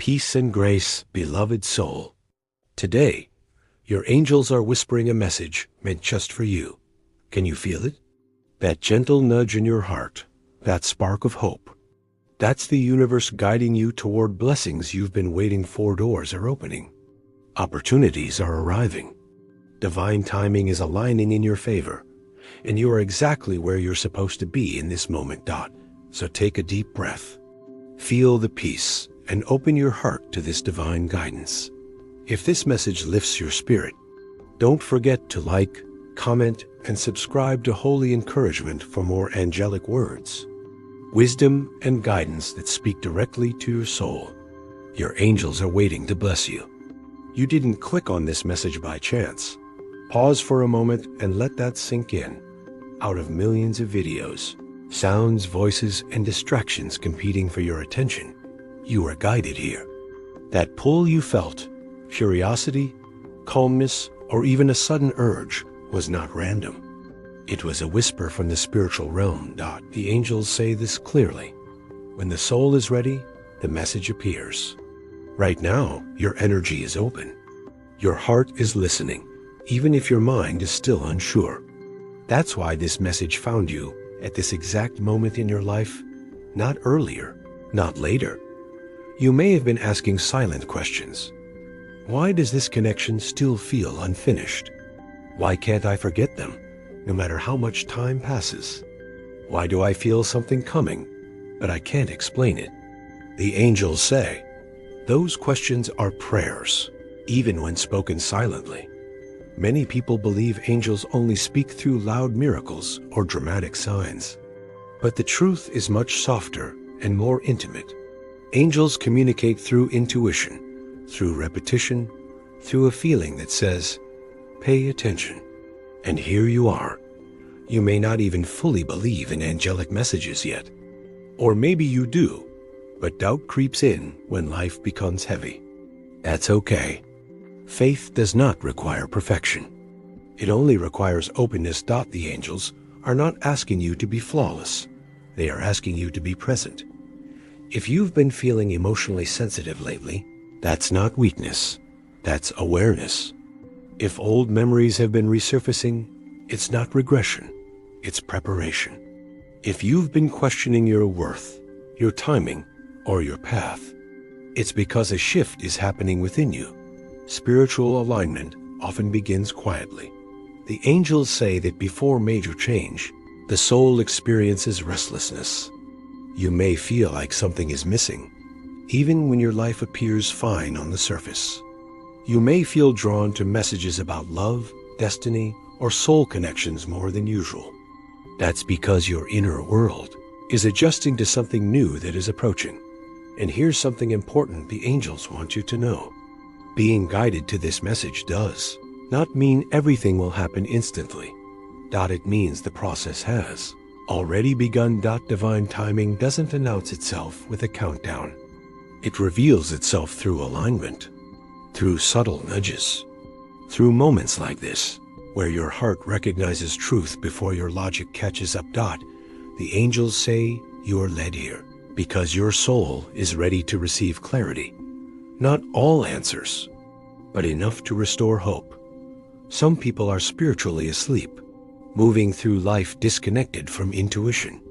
Peace and grace, beloved soul. Today, your angels are whispering a message meant just for you. Can you feel it? That gentle nudge in your heart, that spark of hope. That's the universe guiding you toward blessings you've been waiting for. Doors are opening. Opportunities are arriving. Divine timing is aligning in your favor, and you are exactly where you're supposed to be in this moment. So take a deep breath. Feel the peace and open your heart to this divine guidance. If this message lifts your spirit, don't forget to like, comment, and subscribe to Holy Encouragement for more angelic words, wisdom, and guidance that speak directly to your soul. Your angels are waiting to bless you. You didn't click on this message by chance. Pause for a moment and let that sink in. Out of millions of videos, sounds, voices, and distractions competing for your attention, you are guided here. That pull you felt, curiosity, calmness, or even a sudden urge, was not random. It was a whisper from the spiritual realm. The angels say this clearly. When the soul is ready, the message appears. Right now, your energy is open. Your heart is listening, even if your mind is still unsure. That's why this message found you at this exact moment in your life, not earlier, not later. You may have been asking silent questions. Why does this connection still feel unfinished? Why can't I forget them, no matter how much time passes? Why do I feel something coming, but I can't explain it? The angels say, those questions are prayers, even when spoken silently. Many people believe angels only speak through loud miracles or dramatic signs. But the truth is much softer and more intimate. Angels communicate through intuition, through repetition, through a feeling that says, pay attention. And here you are. You may not even fully believe in angelic messages yet. Or maybe you do, but doubt creeps in when life becomes heavy. That's okay. Faith does not require perfection. It only requires openness. The angels are not asking you to be flawless. They are asking you to be present. If you've been feeling emotionally sensitive lately, that's not weakness. That's awareness. If old memories have been resurfacing, it's not regression. It's preparation. If you've been questioning your worth, your timing, or your path, it's because a shift is happening within you. Spiritual alignment often begins quietly. The angels say that before major change, the soul experiences restlessness. You may feel like something is missing, even when your life appears fine on the surface. You may feel drawn to messages about love, destiny, or soul connections more than usual. That's because your inner world is adjusting to something new that is approaching. And here's something important the angels want you to know. Being guided to this message does not mean everything will happen instantly. It means the process has already begun. Divine timing doesn't announce itself with a countdown. It reveals itself through alignment, through subtle nudges, through moments like this, where your heart recognizes truth before your logic catches up. The angels say you are led here because your soul is ready to receive clarity. Not all answers, but enough to restore hope. Some people are spiritually asleep, moving through life disconnected from intuition.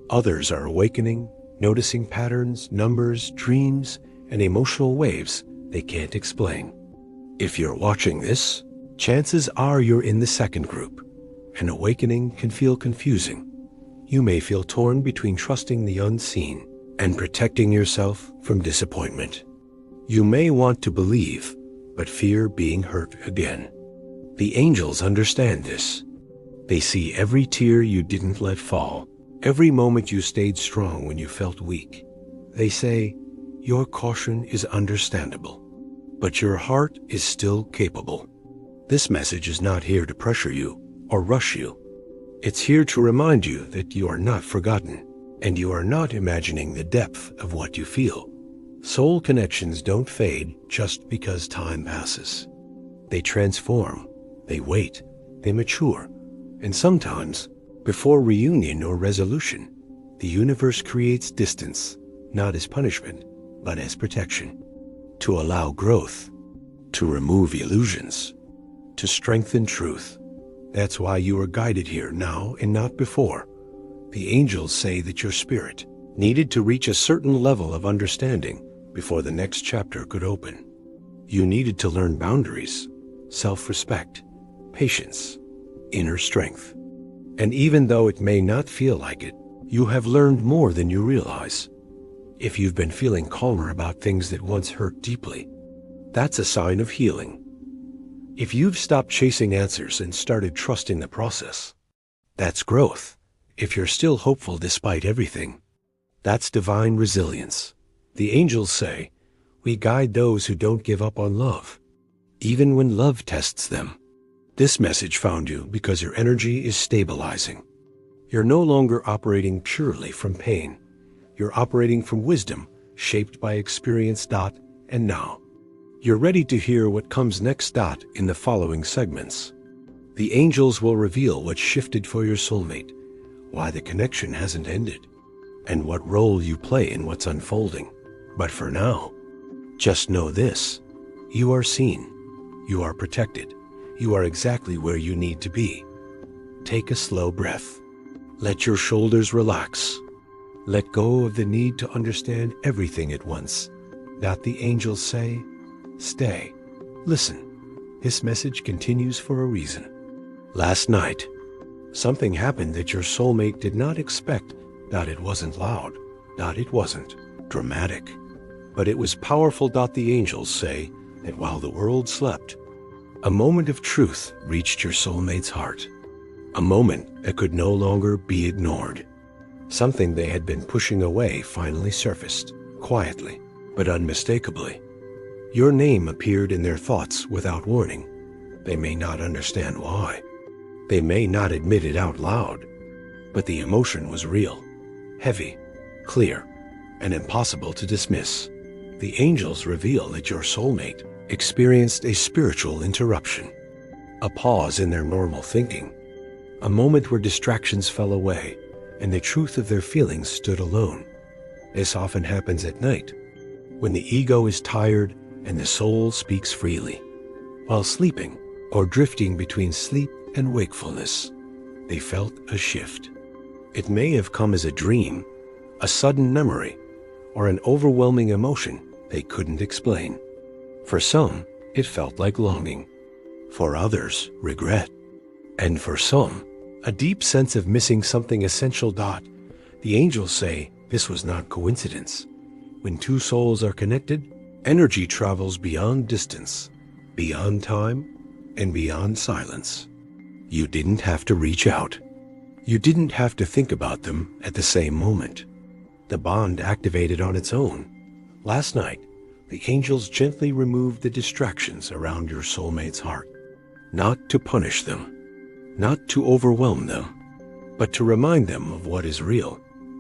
Others are awakening, noticing patterns, numbers, dreams, and emotional waves they can't explain. If you're watching this, chances are you're in the second group. An awakening can feel confusing. You may feel torn between trusting the unseen and protecting yourself from disappointment. You may want to believe, but fear being hurt again. The angels understand this. They see every tear you didn't let fall, every moment you stayed strong when you felt weak. They say, your caution is understandable, but your heart is still capable. This message is not here to pressure you or rush you. It's here to remind you that you are not forgotten, and you are not imagining the depth of what you feel. Soul connections don't fade just because time passes. They transform, they wait, they mature. And sometimes, before reunion or resolution, the universe creates distance, not as punishment, but as protection. to allow growth, to remove illusions, to strengthen truth. That's why you are guided here now and not before. The angels say that your spirit needed to reach a certain level of understanding before the next chapter could open. You needed to learn boundaries, self-respect, patience, inner strength. And even though it may not feel like it, you have learned more than you realize. If you've been feeling calmer about things that once hurt deeply, that's a sign of healing. If you've stopped chasing answers and started trusting the process, that's growth. If you're still hopeful despite everything, that's divine resilience. The angels say, we guide those who don't give up on love, even when love tests them. This message found you because your energy is stabilizing. You're no longer operating purely from pain. You're operating from wisdom, shaped by experience. And now, you're ready to hear what comes next. In the following segments, the angels will reveal what shifted for your soulmate, why the connection hasn't ended, and what role you play in what's unfolding. But for now, just know this: you are seen, you are protected, you are exactly where you need to be. Take a slow breath. Let your shoulders relax. Let go of the need to understand everything at once. The angels say, stay, listen. This message continues for a reason. Last night, something happened that your soulmate did not expect. It wasn't loud. It wasn't dramatic. But it was powerful. The angels say that while the world slept, a moment of truth reached your soulmate's heart. A moment that could no longer be ignored. Something they had been pushing away finally surfaced, quietly, but unmistakably. Your name appeared in their thoughts without warning. They may not understand why. They may not admit it out loud. But the emotion was real, heavy, clear, and impossible to dismiss. The angels reveal that your soulmate experienced a spiritual interruption. A pause in their normal thinking. A moment where distractions fell away and the truth of their feelings stood alone. This often happens at night, when the ego is tired and the soul speaks freely. While sleeping or drifting between sleep and wakefulness, they felt a shift. It may have come as a dream, a sudden memory, or an overwhelming emotion they couldn't explain. For some, it felt like longing. For others, regret. And for some, a deep sense of missing something essential. The angels say this was not coincidence. When two souls are connected, energy travels beyond distance, beyond time, and beyond silence. You didn't have to reach out. You didn't have to think about them at the same moment. The bond activated on its own. Last night, the angels gently removed the distractions around your soulmate's heart. Not to punish them, not to overwhelm them, but to remind them of what is real.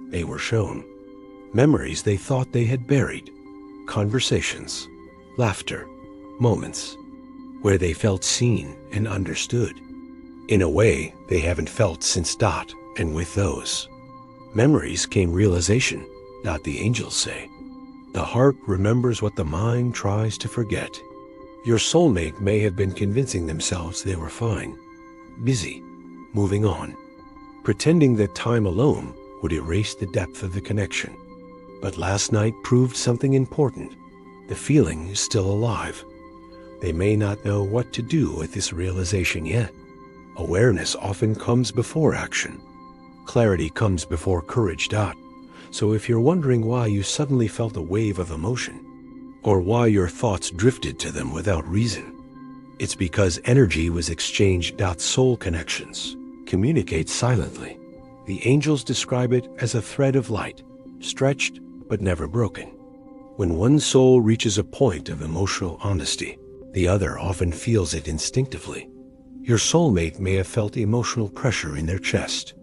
They were shown memories they thought they had buried, conversations, laughter, moments where they felt seen and understood in a way they haven't felt since. And with those memories came realization. The angels say, the heart remembers what the mind tries to forget. Your soulmate may have been convincing themselves they were fine, busy, moving on, pretending that time alone would erase the depth of the connection. But last night proved something important. The feeling is still alive. They may not know what to do with this realization yet. Awareness often comes before action. Clarity comes before courage. So if you're wondering why you suddenly felt a wave of emotion, or why your thoughts drifted to them without reason, it's because energy was exchanged. Soul connections communicate silently. The angels describe it as a thread of light, stretched but never broken. When one soul reaches a point of emotional honesty, the other often feels it instinctively. Your soulmate may have felt emotional pressure in their chest,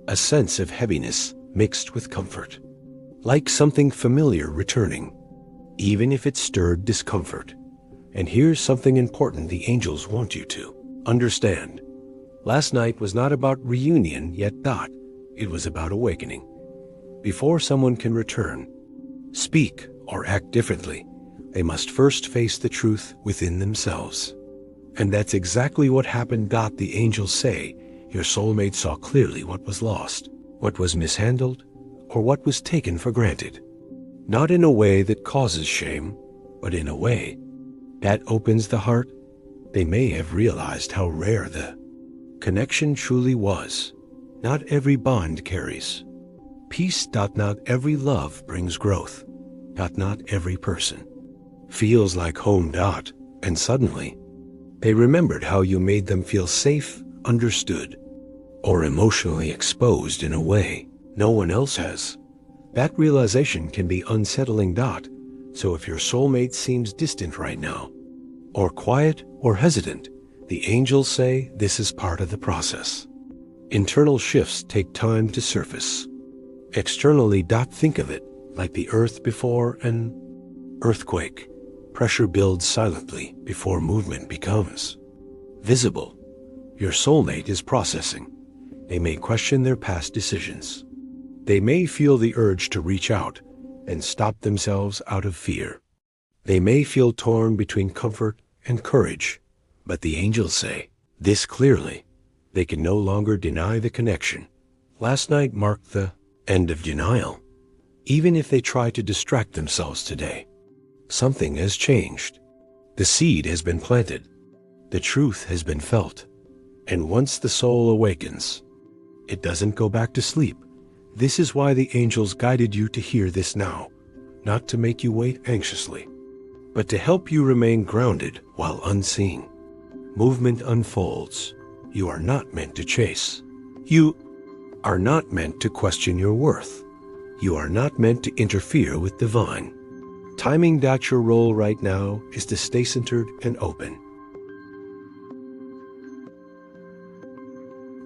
a sense of heaviness mixed with comfort, like something familiar returning, even if it stirred discomfort. And here's something important the angels want you to understand. Last night was not about reunion yet. It was about awakening. Before someone can return, speak, or act differently, They must first face the truth within themselves. And that's exactly what happened. The angels say your soulmate saw clearly what was lost, what was mishandled, or what was taken for granted. Not in a way that causes shame, but in a way that opens the heart. They may have realized how rare the connection truly was. Not every bond carries peace. Not every love brings growth. Not every person feels like home. And suddenly, they remembered how you made them feel safe, understood, or emotionally exposed in a way no one else has. That realization can be unsettling. So if your soulmate seems distant right now, or quiet or hesitant, the angels say this is part of the process. Internal shifts take time to surface. Externally, think of it like the earth before an earthquake. Pressure builds silently before movement becomes visible. Your soulmate is processing. They may question their past decisions. They may feel the urge to reach out and stop themselves out of fear. They may feel torn between comfort and courage. But the angels say this clearly. They can no longer deny the connection. Last night marked the end of denial. Even if they try to distract themselves today, something has changed. The seed has been planted. The truth has been felt. And once the soul awakens, it doesn't go back to sleep. This is why the angels guided you to hear this now, not to make you wait anxiously, but to help you remain grounded while unseen. Movement unfolds. You are not meant to chase. You are not meant to question your worth. You are not meant to interfere with divine timing. Your role right now is to stay centered and open.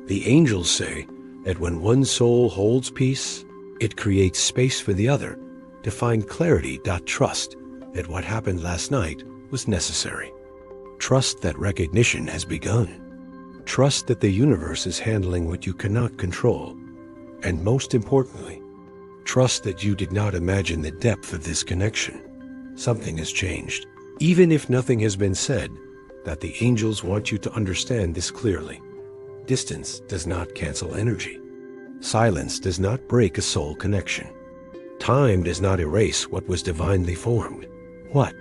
The angels say that when one soul holds peace, it creates space for the other to find clarity. Trust that what happened last night was necessary. Trust that recognition has begun. Trust that the universe is handling what you cannot control. And most importantly, trust that you did not imagine the depth of this connection. Something has changed. Even if nothing has been said, that the angels want you to understand this clearly. Distance does not cancel energy. Silence does not break a soul connection. Time does not erase what was divinely formed. What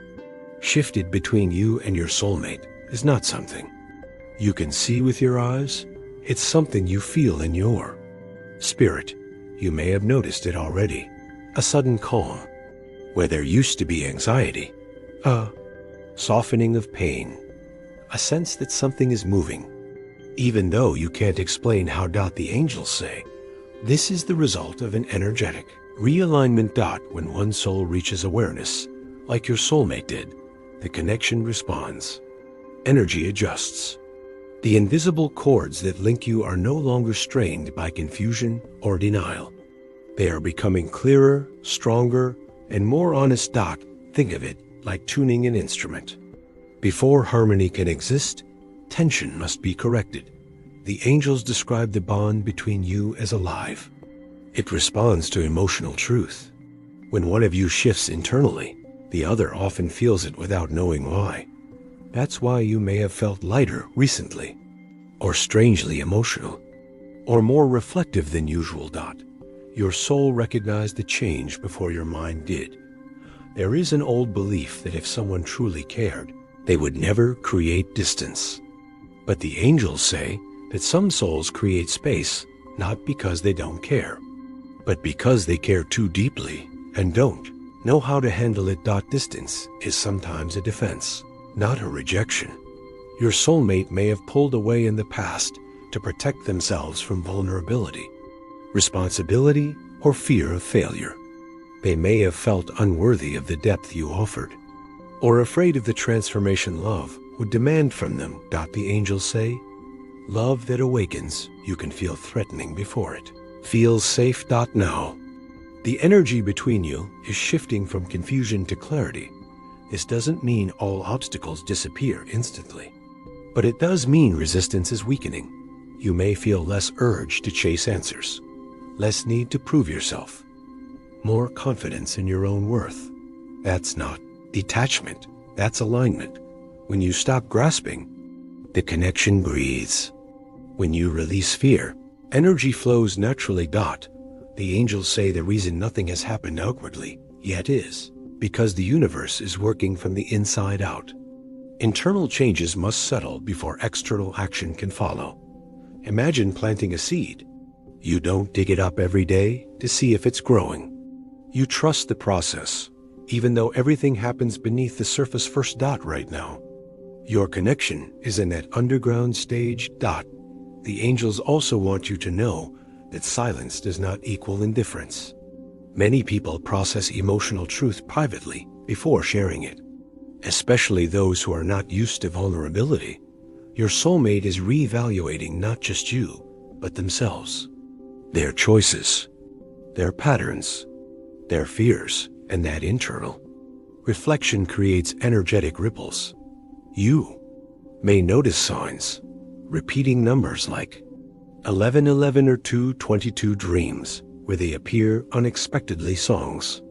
shifted between you and your soulmate is not something you can see with your eyes. It's something you feel in your spirit. You may have noticed it already. A sudden calm where there used to be anxiety. A softening of pain. A sense that something is moving. Even though you can't explain how. The angels say this is the result of an energetic realignment. When one soul reaches awareness, like your soulmate did, the connection responds. Energy adjusts. The invisible cords that link you are no longer strained by confusion or denial. They are becoming clearer, stronger, and more honest. Think of it like tuning an instrument. Before harmony can exist, tension must be corrected. The angels describe the bond between you as alive. It responds to emotional truth. When one of you shifts internally, the other often feels it without knowing why. That's why you may have felt lighter recently, or strangely emotional, or more reflective than usual. Your soul recognized the change before your mind did. There is an old belief that if someone truly cared, they would never create distance. But the angels say that some souls create space not because they don't care, but because they care too deeply and don't know how to handle it. Distance is sometimes a defense, not a rejection. Your soulmate may have pulled away in the past to protect themselves from vulnerability, responsibility, or fear of failure. They may have felt unworthy of the depth you offered, or afraid of the transformation love would demand from them. The angels say, love that awakens, you can feel threatening before it. Feels safe. Now, the energy between you is shifting from confusion to clarity. This doesn't mean all obstacles disappear instantly, but it does mean resistance is weakening. You may feel less urge to chase answers, less need to prove yourself, more confidence in your own worth. That's not Detachment, that's alignment. When you stop grasping, the connection breathes. When you release fear, energy flows naturally. The angels say the reason nothing has happened outwardly yet is because the universe is working from the inside out. Internal changes must settle before external action can follow. Imagine planting a seed. You don't dig it up every day to see if it's growing. You trust the process, even though everything happens beneath the surface first. Right now, your connection is in that underground stage. The angels also want you to know that silence does not equal indifference. Many people process emotional truth privately before sharing it, especially those who are not used to vulnerability. Your soulmate is reevaluating not just you, but themselves, their choices, their patterns, their fears, and that internal reflection creates energetic ripples. You may notice signs, repeating numbers like 1111 or 222 dreams where they appear unexpectedly, songs,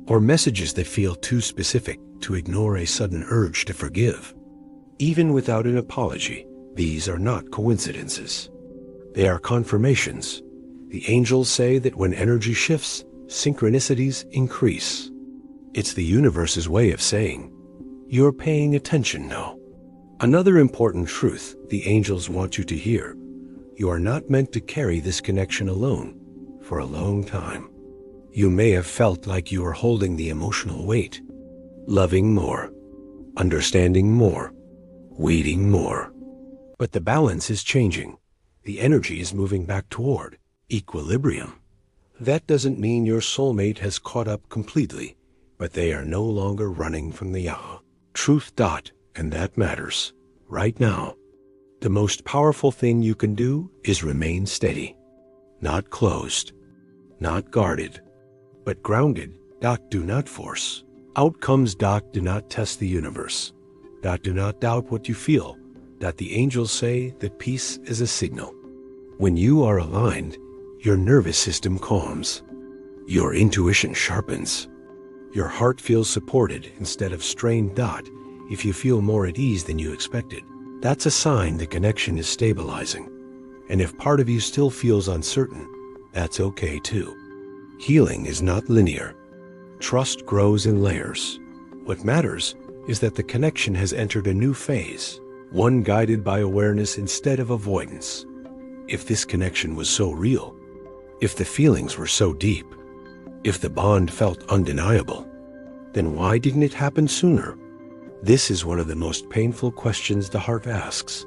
or messages that feel too specific to ignore a sudden urge to forgive. Even without an apology, these are not coincidences. They are confirmations. The angels say that when energy shifts, synchronicities increase. It's the universe's way of saying, you're paying attention now. Another important truth the angels want you to hear: you are not meant to carry this connection alone for a long time. You may have felt like you were holding the emotional weight, loving more, understanding more, waiting more. But the balance is changing. The energy is moving back toward equilibrium. That doesn't mean your soulmate has caught up completely, but they are no longer running from the truth. And that matters. Right now, the most powerful thing you can do is remain steady, not closed, not guarded, but grounded. Do not force outcomes. Do not test the universe. Do not doubt what you feel. The angels say that peace is a signal. When you are aligned, your nervous system calms, your intuition sharpens, your heart feels supported instead of strained. If you feel more at ease than you expected, that's a sign the connection is stabilizing. And if part of you still feels uncertain, that's okay too. Healing is not linear. Trust grows in layers. What matters is that the connection has entered a new phase, one guided by awareness instead of avoidance. If this connection was so real, if the feelings were so deep, if the bond felt undeniable, then why didn't it happen sooner? This is one of the most painful questions the heart asks,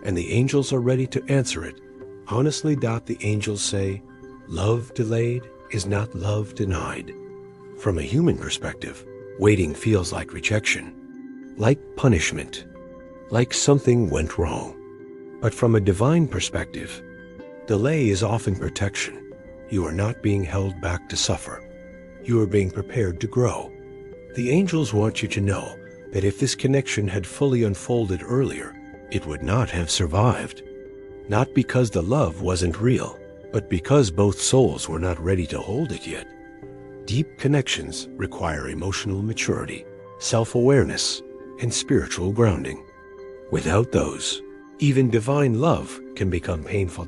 and the angels are ready to answer it. Honestly, the angels say, love delayed is not love denied. From a human perspective, waiting feels like rejection, like punishment, like something went wrong. But from a divine perspective, delay is often protection. You are not being held back to suffer. You are being prepared to grow. The angels want you to know that if this connection had fully unfolded earlier, it would not have survived. Not because the love wasn't real, but because both souls were not ready to hold it yet. Deep connections require emotional maturity, self-awareness, and spiritual grounding. Without those, even divine love can become painful.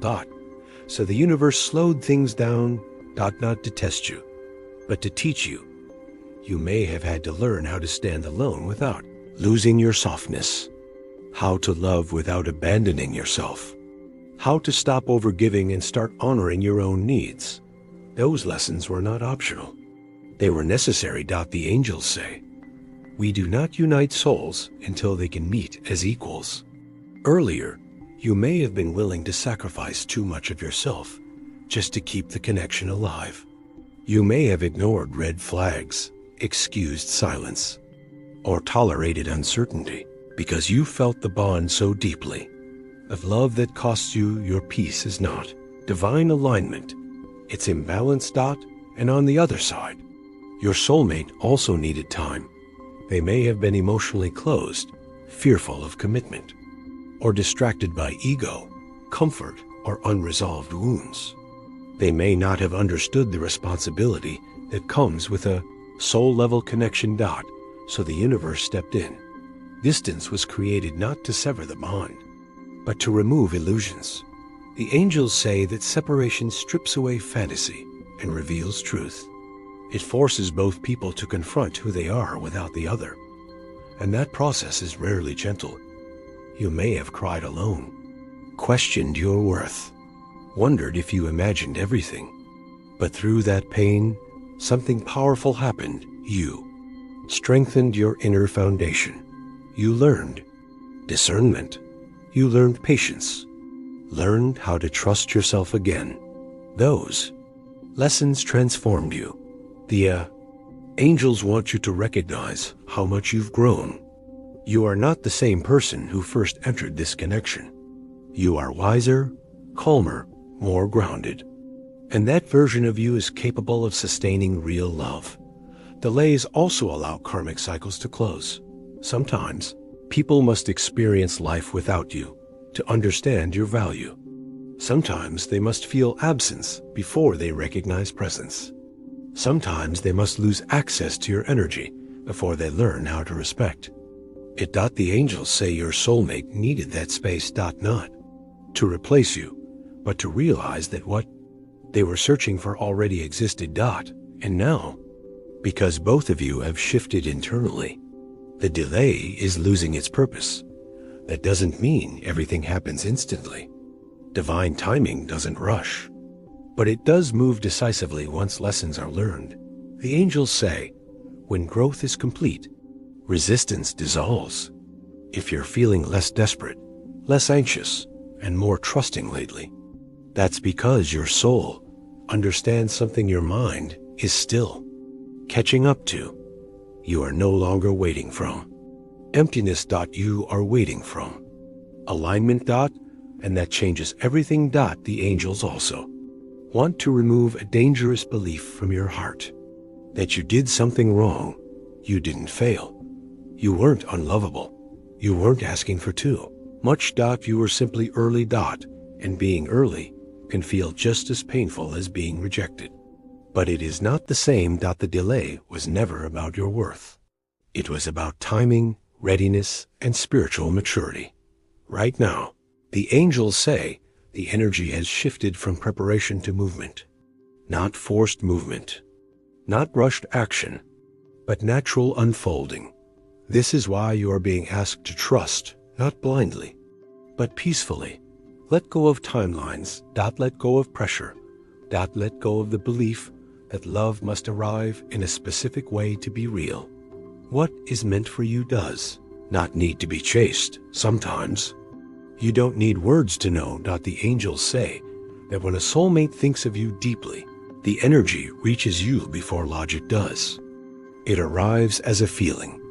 So the universe slowed things down, not to test you, but to teach you. You may have had to learn how to stand alone without losing your softness, how to love without abandoning yourself, how to stop overgiving and start honoring your own needs. Those lessons were not optional. They were necessary. The angels say, we do not unite souls until they can meet as equals. Earlier, you may have been willing to sacrifice too much of yourself just to keep the connection alive. You may have ignored red flags, excused silence, or tolerated uncertainty because you felt the bond so deeply. Of love that costs you your peace is not divine alignment. It's imbalance. And on the other side, your soulmate also needed time. They may have been emotionally closed, fearful of commitment, or distracted by ego, comfort, or unresolved wounds. They may not have understood the responsibility that comes with a soul-level connection. So the universe stepped in. Distance was created not to sever the bond, but to remove illusions. The angels say that separation strips away fantasy and reveals truth. It forces both people to confront who they are without the other. And that process is rarely gentle. You may have cried alone, questioned your worth, wondered if you imagined everything. But through that pain, something powerful happened. You strengthened your inner foundation. You learned discernment. You learned patience. Learned how to trust yourself again. Those lessons transformed you. The angels want you to recognize how much you've grown. You are not the same person who first entered this connection. You are wiser, calmer, more grounded. And that version of you is capable of sustaining real love. Delays also allow karmic cycles to close. Sometimes, people must experience life without you to understand your value. Sometimes they must feel absence before they recognize presence. Sometimes they must lose access to your energy before they learn how to respect it. The angels say your soulmate needed that space. Not to replace you, but to realize that what they were searching for already existed. And now, because both of you have shifted internally, the delay is losing its purpose. That doesn't mean everything happens instantly. Divine timing doesn't rush, but it does move decisively once lessons are learned. The angels say, when growth is complete, resistance dissolves. If you're feeling less desperate, less anxious, and more trusting lately, that's because your soul understands something your mind is still catching up to. You are no longer waiting from emptiness. You are waiting from alignment. And that changes everything. The angels also want to remove a dangerous belief from your heart that you did something wrong. You didn't fail. You weren't unlovable. You weren't asking for too much. You were simply early. And being early can feel just as painful as being rejected. But it is not the same. The delay was never about your worth. It was about timing, readiness, and spiritual maturity. Right now, the angels say the energy has shifted from preparation to movement. Not forced movement, not rushed action, but natural unfolding. This is why you are being asked to trust, not blindly, but peacefully. Let go of timelines. Let go of pressure. Let go of the belief that love must arrive in a specific way to be real. What is meant for you does not need to be chased. Sometimes you don't need words to know. The angels say that when a soulmate thinks of you deeply, the energy reaches you before logic does. It arrives as a feeling,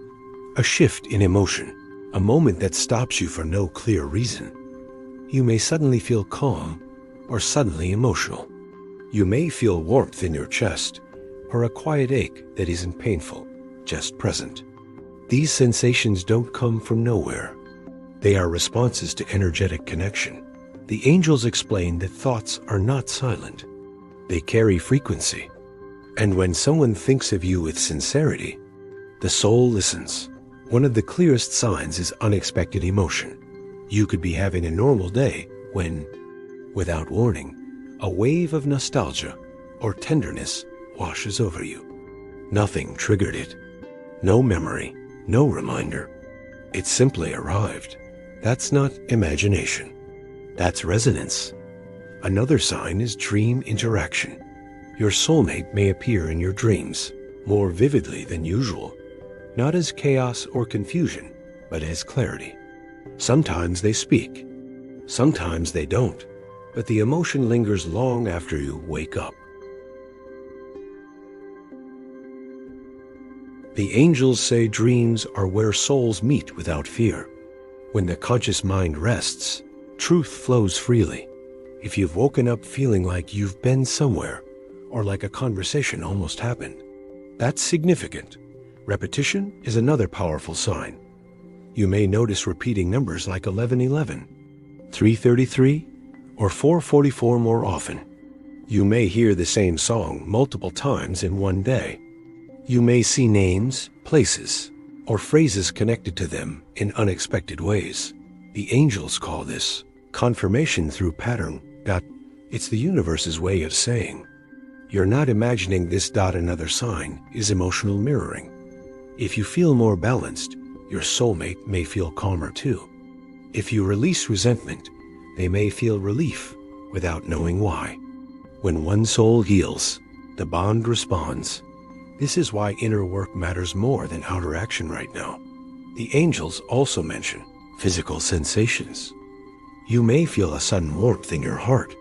a shift in emotion, a moment that stops you for no clear reason. You may suddenly feel calm or suddenly emotional. You may feel warmth in your chest or a quiet ache that isn't painful, just present. These sensations don't come from nowhere. They are responses to energetic connection. The angels explain that thoughts are not silent. They carry frequency. And when someone thinks of you with sincerity, the soul listens. One of the clearest signs is unexpected emotion. You could be having a normal day when, without warning, a wave of nostalgia or tenderness washes over you. Nothing triggered it. No memory, no reminder. It simply arrived. That's not imagination. That's resonance. Another sign is dream interaction. Your soulmate may appear in your dreams more vividly than usual, not as chaos or confusion, but as clarity. Sometimes they speak, sometimes they don't, but the emotion lingers long after you wake up. The angels say dreams are where souls meet without fear. When the conscious mind rests, truth flows freely. If you've woken up feeling like you've been somewhere, or like a conversation almost happened, that's significant. Repetition is another powerful sign. You may notice repeating numbers like 1111, 333, or 444 more often. You may hear the same song multiple times in one day. You may see names, places, or phrases connected to them in unexpected ways. The angels call this confirmation through pattern. It's the universe's way of saying, "You're not imagining this. Another sign is emotional mirroring. If you feel more balanced, your soulmate may feel calmer too. If you release resentment, they may feel relief without knowing why. When one soul heals, the bond responds. This is why inner work matters more than outer action right now. The angels also mention physical sensations. You may feel a sudden warmth in your heart,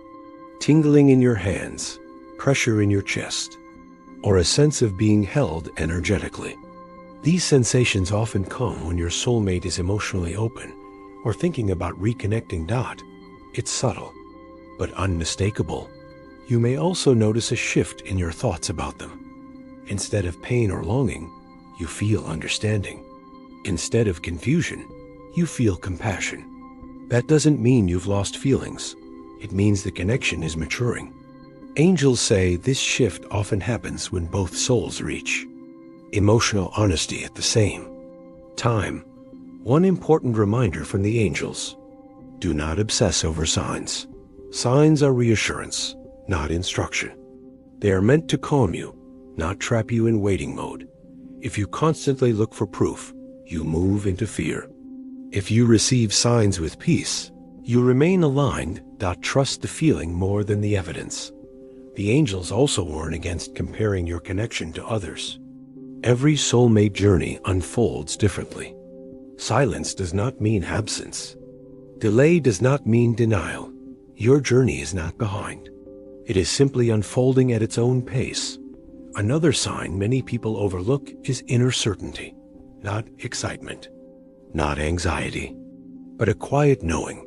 tingling in your hands, pressure in your chest, or a sense of being held energetically. These sensations often come when your soulmate is emotionally open or thinking about reconnecting. It's subtle, but unmistakable. You may also notice a shift in your thoughts about them. Instead of pain or longing, you feel understanding. Instead of confusion, you feel compassion. That doesn't mean you've lost feelings. It means the connection is maturing. Angels say this shift often happens when both souls reach emotional honesty at the same time. One important reminder from the angels: do not obsess over signs. Signs are reassurance, not instruction. They are meant to calm you, not trap you in waiting mode. If you constantly look for proof, you move into fear. If you receive signs with peace, you remain aligned. Trust the feeling more than the evidence. The angels also warn against comparing your connection to others. Every soulmate journey unfolds differently. Silence does not mean absence. Delay does not mean denial. Your journey is not behind. It is simply unfolding at its own pace. Another sign many people overlook is inner certainty, not excitement, not anxiety, but a quiet knowing.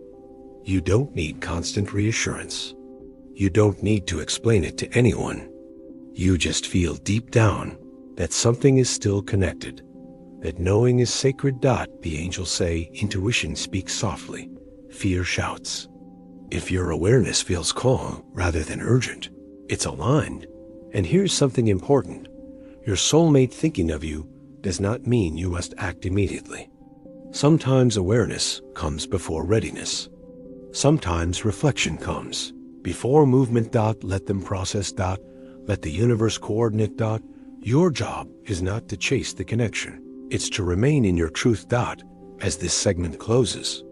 You don't need constant reassurance. You don't need to explain it to anyone. You just feel deep down that something is still connected, that knowing is sacred. The angels say intuition speaks softly, fear shouts. If your awareness feels calm rather than urgent, it's aligned. And here's something important. Your soulmate thinking of you does not mean you must act immediately. Sometimes awareness comes before readiness. Sometimes reflection comes before movement. Let them process. Let the universe coordinate. Your job is not to chase the connection. It's to remain in your truth. As this segment closes,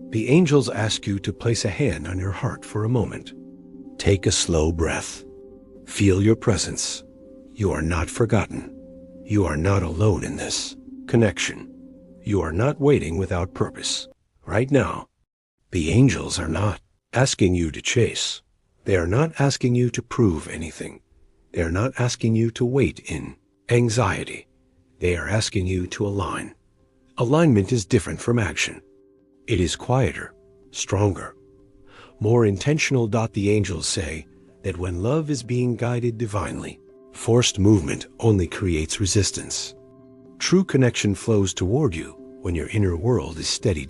the angels ask you to place a hand on your heart for a moment. Take a slow breath. Feel your presence. You are not forgotten. You are not alone in this connection. You are not waiting without purpose. Right now, the angels are not asking you to chase. They are not asking you to prove anything. They are not asking you to wait in anxiety. They are asking you to align. Alignment is different from action. It is quieter, stronger, more intentional. The angels say that when love is being guided divinely, forced movement only creates resistance. True connection flows toward you when your inner world is steady.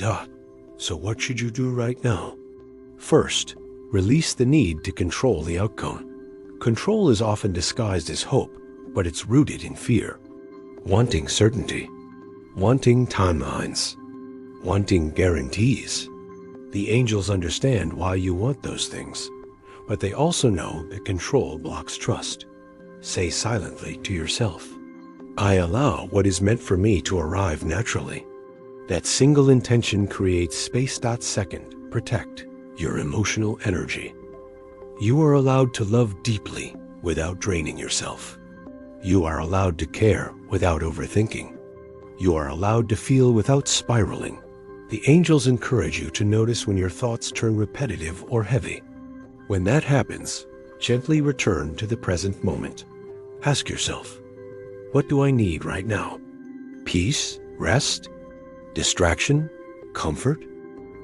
So what should you do right now? First, release the need to control the outcome. Control is often disguised as hope, but it's rooted in fear. Wanting certainty, wanting timelines, wanting guarantees. The angels understand why you want those things, but they also know that control blocks trust. Say silently to yourself, I allow what is meant for me to arrive naturally. That single intention creates space. Second, protect your emotional energy. You are allowed to love deeply without draining yourself. You are allowed to care without overthinking. You are allowed to feel without spiraling. The angels encourage you to notice when your thoughts turn repetitive or heavy. When that happens, gently return to the present moment. Ask yourself, what do I need right now? Peace, rest, distraction, comfort?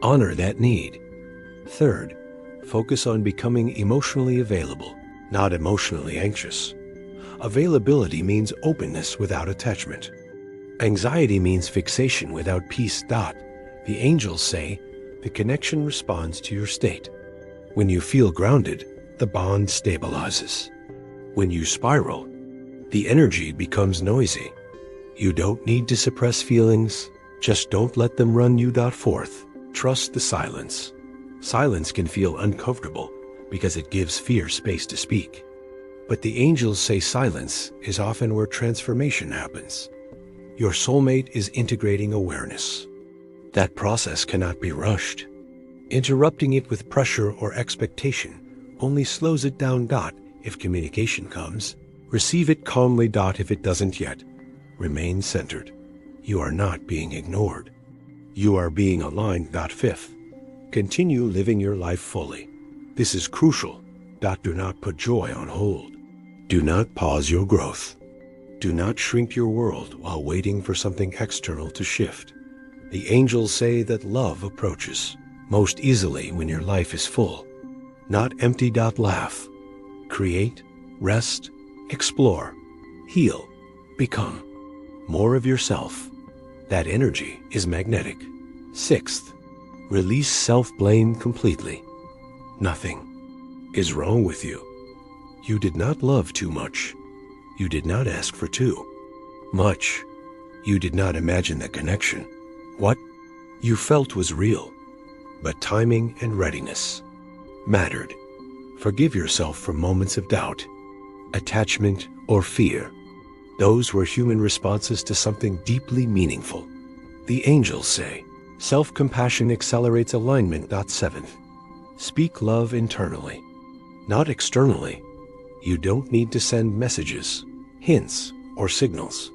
Honor that need. Third, focus on becoming emotionally available, not emotionally anxious. Availability means openness without attachment. Anxiety means fixation without peace. The angels say the connection responds to your state. When you feel grounded, the bond stabilizes. When you spiral, the energy becomes noisy. You don't need to suppress feelings, just don't let them run you. Forth, trust the silence. Silence can feel uncomfortable because it gives fear space to speak. But the angels say silence is often where transformation happens. Your soulmate is integrating awareness. That process cannot be rushed. Interrupting it with pressure or expectation only slows it down. If communication comes, receive it calmly. If it doesn't yet, remain centered. You are not being ignored. You are being aligned. Fifth, continue living your life fully. This is crucial. Do not put joy on hold. Do not pause your growth. Do not shrink your world while waiting for something external to shift. The angels say that love approaches most easily when your life is full, not empty. Laugh, create, rest, explore, heal, become more of yourself. That energy is magnetic. Sixth, release self-blame completely. Nothing is wrong with you. You did not love too much. You did not ask for too much. You did not imagine the connection. What you felt was real, but timing and readiness mattered. Forgive yourself for moments of doubt, attachment, or fear. Those were human responses to something deeply meaningful. The angels say, self-compassion accelerates alignment. Seventh, speak love internally, not externally. You don't need to send messages, hints, or signals.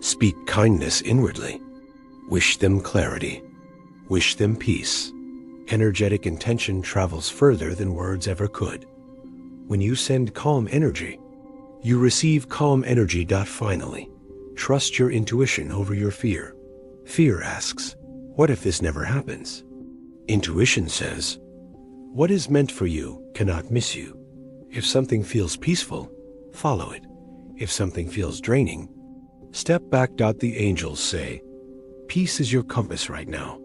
Speak kindness inwardly. Wish them clarity. Wish them peace. Energetic intention travels further than words ever could. When you send calm energy, you receive calm energy. Finally, trust your intuition over your fear. Fear asks, what if this never happens? Intuition says, what is meant for you cannot miss you. If something feels peaceful, follow it. If something feels draining, step back. The angels say, peace is your compass right now.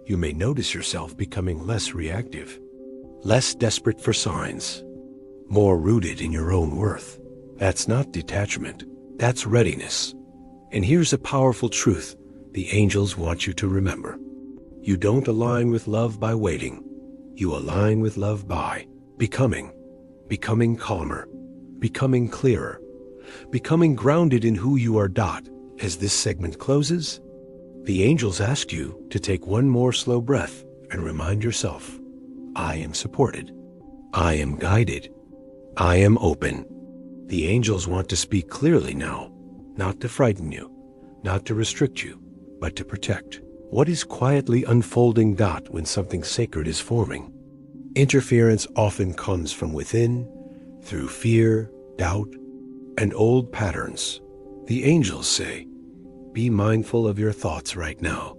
You may notice yourself becoming less reactive, less desperate for signs, more rooted in your own worth. That's not detachment, that's readiness. And here's a powerful truth the angels want you to remember. You don't align with love by waiting. You align with love by becoming calmer, becoming clearer, becoming grounded in who you are. As this segment closes, the angels ask you to take one more slow breath and remind yourself, I am supported, I am guided, I am open. The angels want to speak clearly now, not to frighten you, not to restrict you, but to protect. What is quietly unfolding? When something sacred is forming, interference often comes from within, through fear, doubt, and old patterns. The angels say, be mindful of your thoughts right now.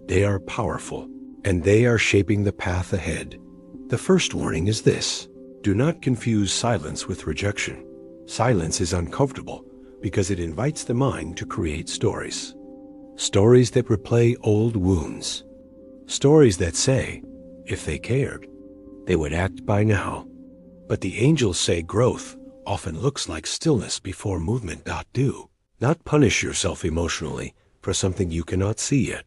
They are powerful, and they are shaping the path ahead. The first warning is this: do not confuse silence with rejection. Silence is uncomfortable because it invites the mind to create stories. Stories that replay old wounds. Stories that say, if they cared, they would act by now. But the angels say growth often looks like stillness before movement. Do not punish yourself emotionally for something you cannot see yet.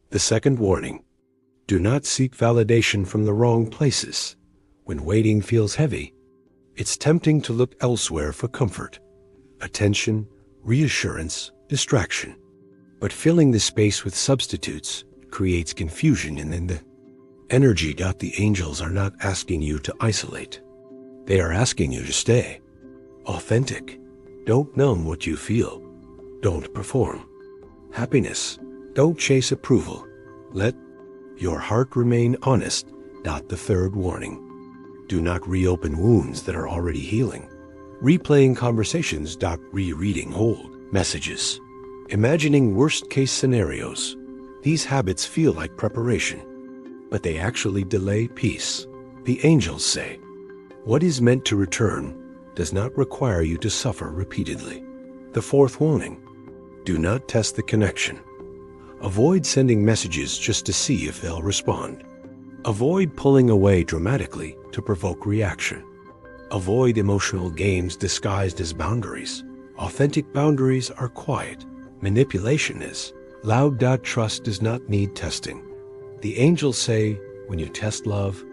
The second warning: do not seek validation from the wrong places. When waiting feels heavy, it's tempting to look elsewhere for comfort, attention, reassurance, distraction. But filling the space with substitutes creates confusion in the energy. The angels are not asking you to isolate. They are asking you to stay authentic. Don't numb what you feel. Don't perform happiness. Don't chase approval. Let your heart remain honest. The third warning: do not reopen wounds that are already healing. Replaying conversations. Rereading old messages. Imagining worst-case scenarios. These habits feel like preparation, but they actually delay peace. The angels say, what is meant to return does not require you to suffer repeatedly. The fourth warning: do not test the connection. Avoid sending messages just to see if they'll respond. Avoid pulling away dramatically to provoke reaction. Avoid emotional games disguised as boundaries. Authentic boundaries are quiet, Manipulation is. Loud. Trust does not need testing. The angels say, when you test love,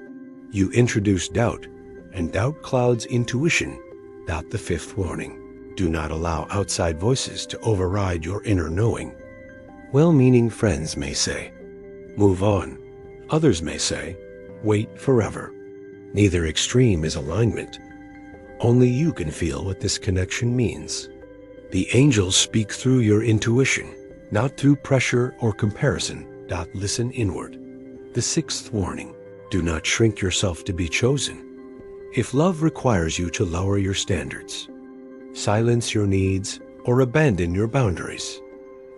you introduce doubt, and doubt clouds intuition. The fifth warning. Do not allow outside voices to override your inner knowing. Well-meaning friends may say, move on. Others may say, wait forever. Neither extreme is alignment. Only you can feel what this connection means. The angels speak through your intuition, not through pressure or comparison. Listen inward. The sixth warning. Do not shrink yourself to be chosen. If love requires you to lower your standards, silence your needs, or abandon your boundaries,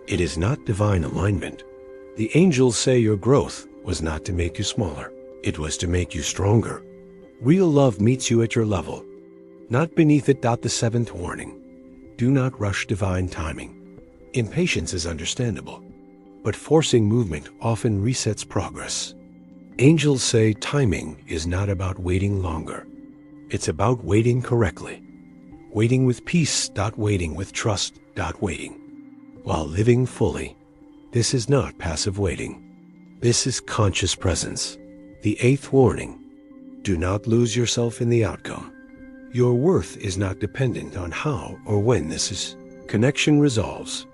it is not divine alignment. The angels say your growth was not to make you smaller. It was to make you stronger. Real love meets you at your level, not beneath it. The seventh warning. Do not rush divine timing. Impatience is understandable, but forcing movement often resets progress. Angels say timing is not about waiting longer. It's about waiting correctly. Waiting with peace. Waiting with trust. Waiting while living fully. This is not passive waiting. This is conscious presence. The eighth warning. Do not lose yourself in the outcome. Your worth is not dependent on how or when this is. Connection resolves.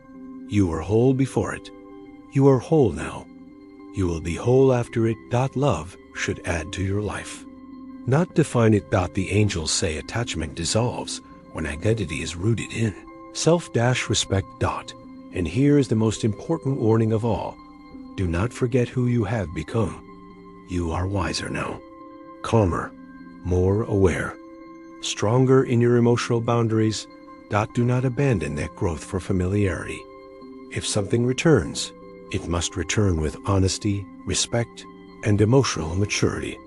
You were whole before it. You are whole now. You will be whole after it. Love should add to your life, not define it. The angels say attachment dissolves when identity is rooted in self-respect. And here is the most important warning of all. Do not forget who you have become. You are wiser now, calmer, more aware, stronger in your emotional boundaries. Do not abandon that growth for familiarity. If something returns, it must return with honesty, respect, and emotional maturity.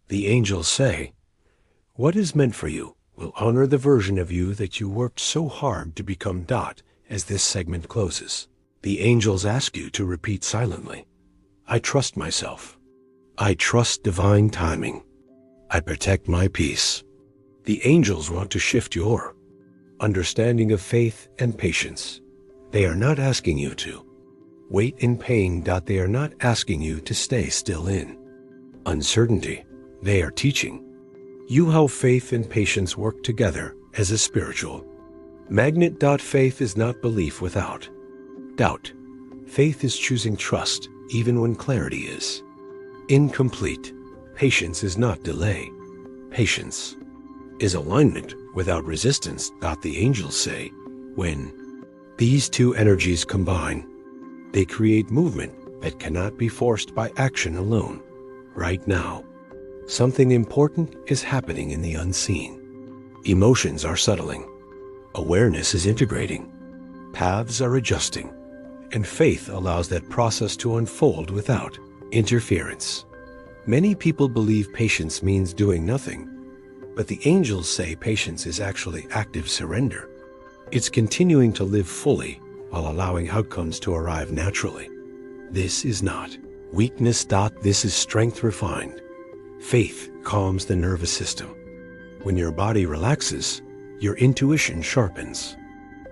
The angels say, what is meant for you will honor the version of you that you worked so hard to become. As this segment closes, the angels ask you to repeat silently, I trust myself. I trust divine timing. I protect my peace. The angels want to shift your understanding of faith and patience. They are not asking you to wait in pain. They are not asking you to stay still in uncertainty. They are teaching you how faith and patience work together as a spiritual magnet. Faith is not belief without doubt. Faith is choosing trust even when clarity is incomplete. Patience is not delay. Patience is alignment without resistance. The angels say, when these two energies combine, they create movement that cannot be forced by action alone. Right now, something important is happening in the unseen. Emotions are settling. Awareness is integrating. Paths are adjusting. And faith allows that process to unfold without interference. Many people believe patience means doing nothing, but the angels say patience is actually active surrender. It's continuing to live fully while allowing outcomes to arrive naturally. This is not weakness. This is strength refined. Faith calms the nervous system. When your body relaxes, your intuition sharpens.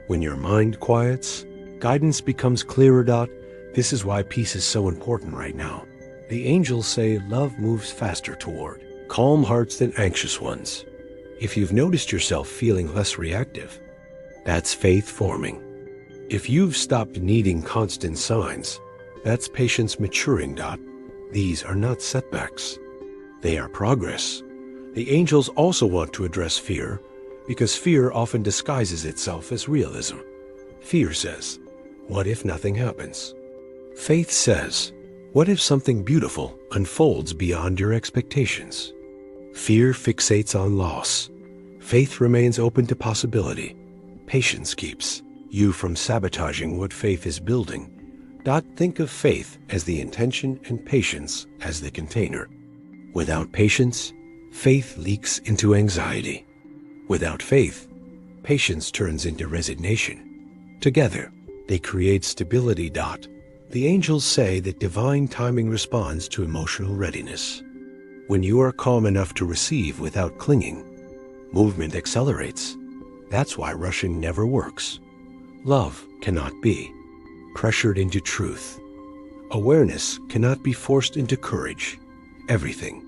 When your mind quiets, guidance becomes clearer. This is why peace is so important right now. The angels say love moves faster toward calm hearts than anxious ones. If you've noticed yourself feeling less reactive, that's faith forming. If you've stopped needing constant signs, that's patience maturing. These are not setbacks. They are progress. The angels also want to address fear, because fear often disguises itself as realism. Fear says, what if nothing happens? Faith says, what if something beautiful unfolds beyond your expectations? Fear fixates on loss. Faith remains open to possibility. Patience keeps you from sabotaging what faith is building. Think of faith as the intention and patience as the container. Without patience, faith leaks into anxiety. Without faith, patience turns into resignation. Together, they create stability. The angels say that divine timing responds to emotional readiness. When you are calm enough to receive without clinging, movement accelerates. That's why rushing never works. Love cannot be pressured into truth. Awareness cannot be forced into courage. Everything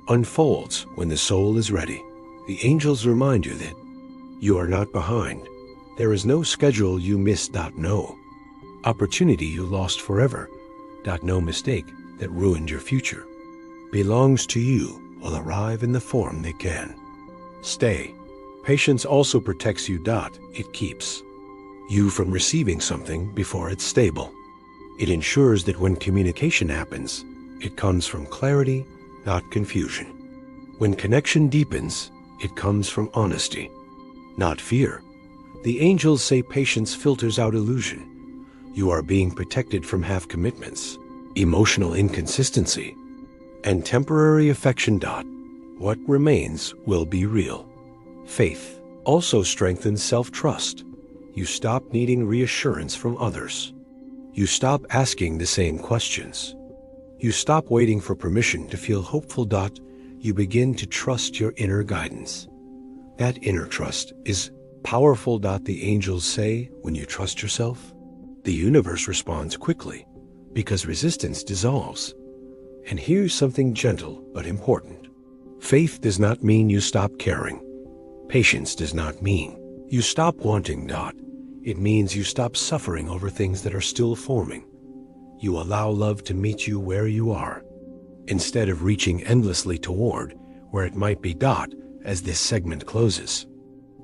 unfolds when the soul is ready. The angels remind you that you are not behind. There is no schedule you missed. No opportunity you lost forever. No mistake that ruined your future. Belongs to you will arrive in the form they can. Stay. Patience also protects you. It keeps you from receiving something before it's stable. It ensures that when communication happens, it comes from clarity, not confusion. When connection deepens, it comes from honesty, not fear. The angels say patience filters out illusion. You are being protected from half commitments, emotional inconsistency, and temporary affection. What remains will be real. Faith also strengthens self-trust. You stop needing reassurance from others. You stop asking the same questions. You stop waiting for permission to feel hopeful. You begin to trust your inner guidance. That inner trust is powerful. The angels say when you trust yourself, the universe responds quickly because resistance dissolves. And here's something gentle but important. Faith does not mean you stop caring. Patience does not mean you stop wanting. It means you stop suffering over things that are still forming. You allow love to meet you where you are, instead of reaching endlessly toward where it might be. As this segment closes,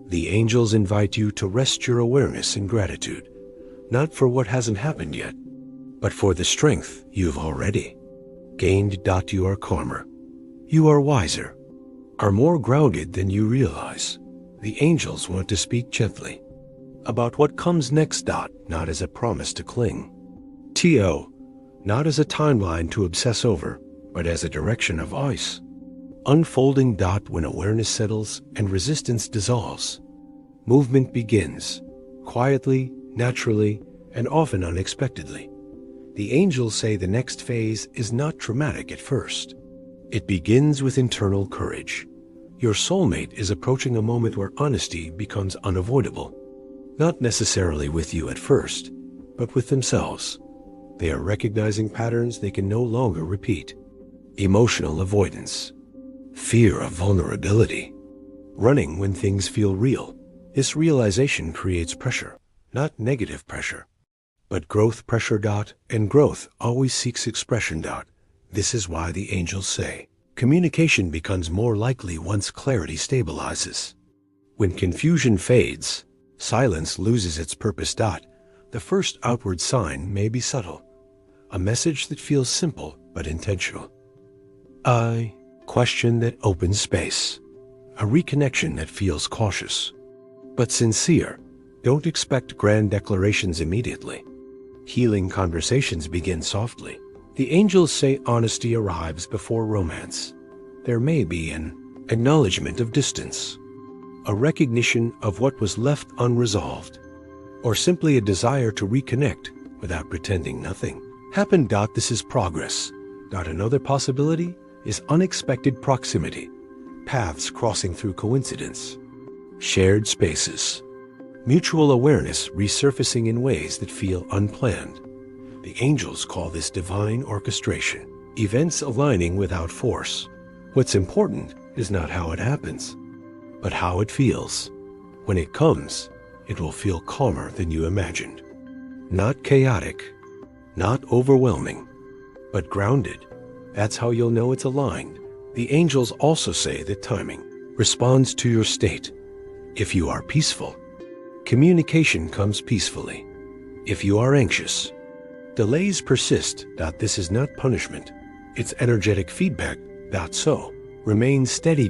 the angels invite you to rest your awareness in gratitude, not for what hasn't happened yet, but for the strength you've already gained. You are calmer. You are wiser, are more grounded than you realize. The angels want to speak gently about what comes next. Not as a promise to cling to, not as a timeline to obsess over, but as a direction of ice unfolding. When awareness settles and resistance dissolves, movement begins, quietly, naturally, and often unexpectedly. The angels say the next phase is not traumatic at first. It begins with internal courage. Your soulmate is approaching a moment where honesty becomes unavoidable. Not necessarily with you at first, but with themselves. They are recognizing patterns they can no longer repeat. Emotional avoidance, fear of vulnerability, running when things feel real. This realization creates pressure, not negative pressure, but growth pressure. And growth always seeks expression. This is why the angels say communication becomes more likely once clarity stabilizes. When confusion fades, silence loses its purpose. The first outward sign may be subtle, a message that feels simple but intentional. A question that opens space, a reconnection that feels cautious but sincere. Don't expect grand declarations immediately. Healing conversations begin softly. The angels say honesty arrives before romance. There may be an acknowledgement of distance, a recognition of what was left unresolved, or simply a desire to reconnect without pretending nothing happened. This is progress. Another possibility is unexpected proximity, paths crossing through coincidence, shared spaces, mutual awareness resurfacing in ways that feel unplanned. The angels call this divine orchestration, events aligning without force. What's important is not how it happens, but how it feels. When it comes, it will feel calmer than you imagined. Not chaotic, not overwhelming, but grounded. That's how you'll know it's aligned. The angels also say that timing responds to your state. If you are peaceful, communication comes peacefully. If you are anxious, delays persist. This is not punishment. It's energetic feedback. So, remain steady.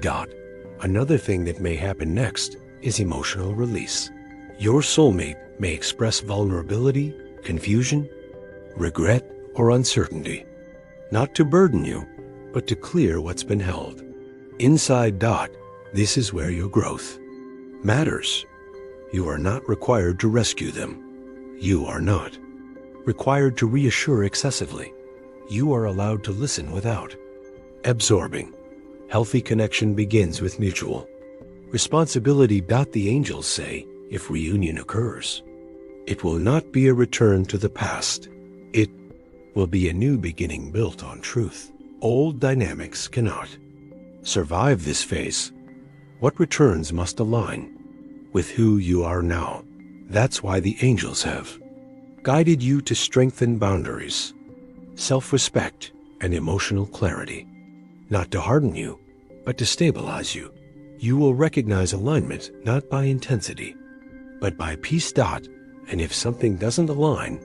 Another thing that may happen next is emotional release. Your soulmate may express vulnerability, confusion, regret, or uncertainty. Not to burden you, but to clear what's been held. Inside. This is where your growth matters. You are not required to rescue them. You are not required to reassure excessively. You are allowed to listen without absorbing. Healthy connection begins with mutual Responsibility. The angels say, if reunion occurs, it will not be a return to the past. It will be a new beginning built on truth. Old dynamics cannot survive this phase. What returns must align with who you are now. That's why the angels have guided you to strengthen boundaries, self-respect, and emotional clarity. Not to harden you, but to stabilize you. You will recognize alignment not by intensity, but by peace. And if something doesn't align,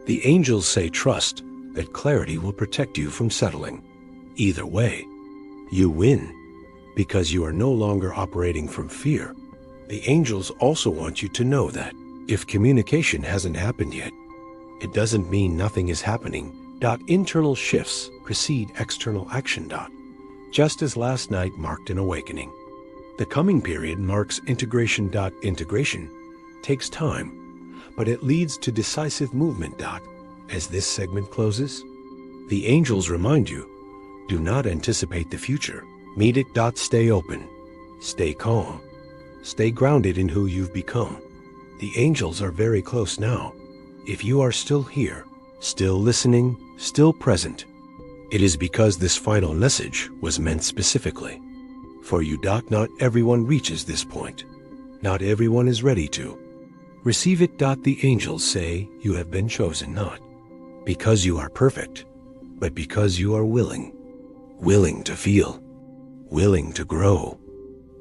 the angels say trust that clarity will protect you from settling. Either way, you win, because you are no longer operating from fear. The angels also want you to know that if communication hasn't happened yet, it doesn't mean nothing is happening. Internal shifts precede external action. Just as last night marked an awakening, the coming period marks integration. Integration takes time, but it leads to decisive movement. As this segment closes, the angels remind you, do not anticipate the future. Meet it. Stay open, stay calm, stay grounded in who you've become. The angels are very close now. If you are still here, still listening, still present, it is because this final message was meant specifically for you. Not everyone reaches this point. Not everyone is ready to receive it. The angels say you have been chosen not because you are perfect, but because you are willing to feel, willing to grow,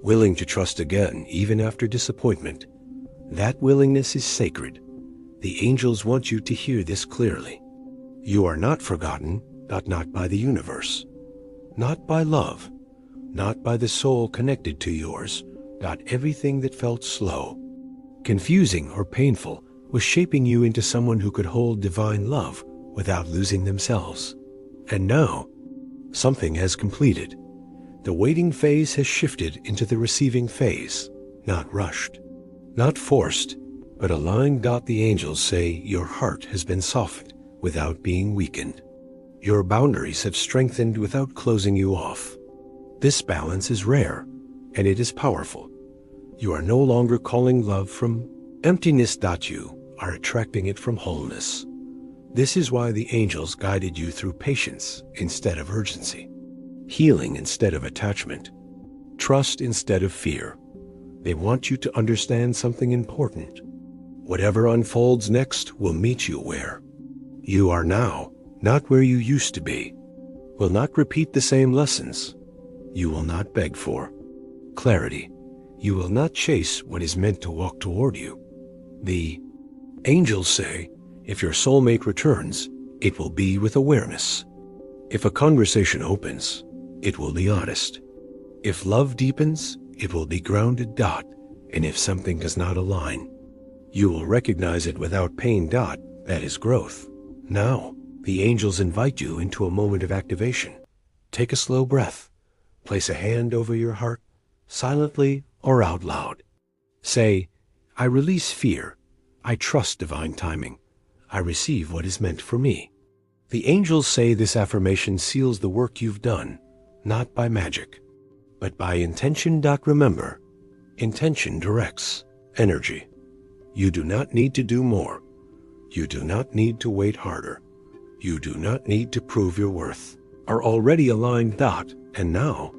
willing to trust again even after disappointment. That willingness is sacred. The angels want you to hear this clearly. You are not forgotten, not by the universe, not by love, not by the soul connected to yours. Everything that felt slow, confusing, or painful was shaping you into someone who could hold divine love without losing themselves. And now, something has completed. The waiting phase has shifted into the receiving phase, not rushed, not forced, but aligned. The angels say your heart has been softened without being weakened. Your boundaries have strengthened without closing you off. This balance is rare, and it is powerful. You are no longer calling love from emptiness. You are attracting it from wholeness. This is why the angels guided you through patience instead of urgency, healing instead of attachment, trust instead of fear. They want you to understand something important. Whatever unfolds next will meet you where you are now, not where you used to be. Will not repeat the same lessons. You will not beg for clarity. You will not chase what is meant to walk toward you. The angels say, if your soulmate returns, it will be with awareness. If a conversation opens, it will be honest. If love deepens, it will be grounded. And if something does not align, you will recognize it without pain. That is growth. Now, the angels invite you into a moment of activation. Take a slow breath. Place a hand over your heart, silently or out loud. Say, I release fear. I trust divine timing. I receive what is meant for me. The angels say this affirmation seals the work you've done, not by magic, but by intention. Remember, intention directs energy. You do not need to do more. You do not need to wait harder. You do not need to prove your worth. Are already aligned. And now,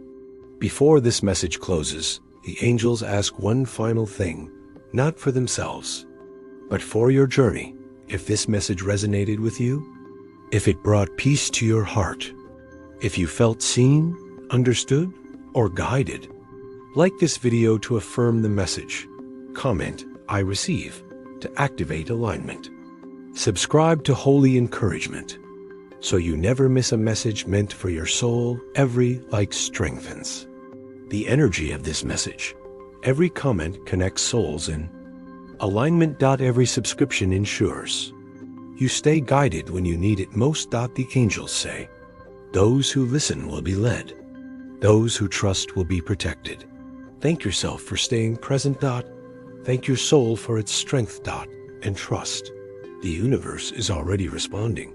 before this message closes, the angels ask one final thing, not for themselves, but for your journey. If this message resonated with you, if it brought peace to your heart, if you felt seen, understood, or guided, like this video to affirm the message. Comment, I receive, to activate alignment. Subscribe to Holy Encouragement, so you never miss a message meant for your soul. Every like strengthens the energy of this message. Every comment connects souls in alignment. Every subscription ensures you stay guided when you need it most. The angels say, those who listen will be led. Those who trust will be protected. Thank yourself for staying present. Thank your soul for its strength. And trust. The universe is already responding.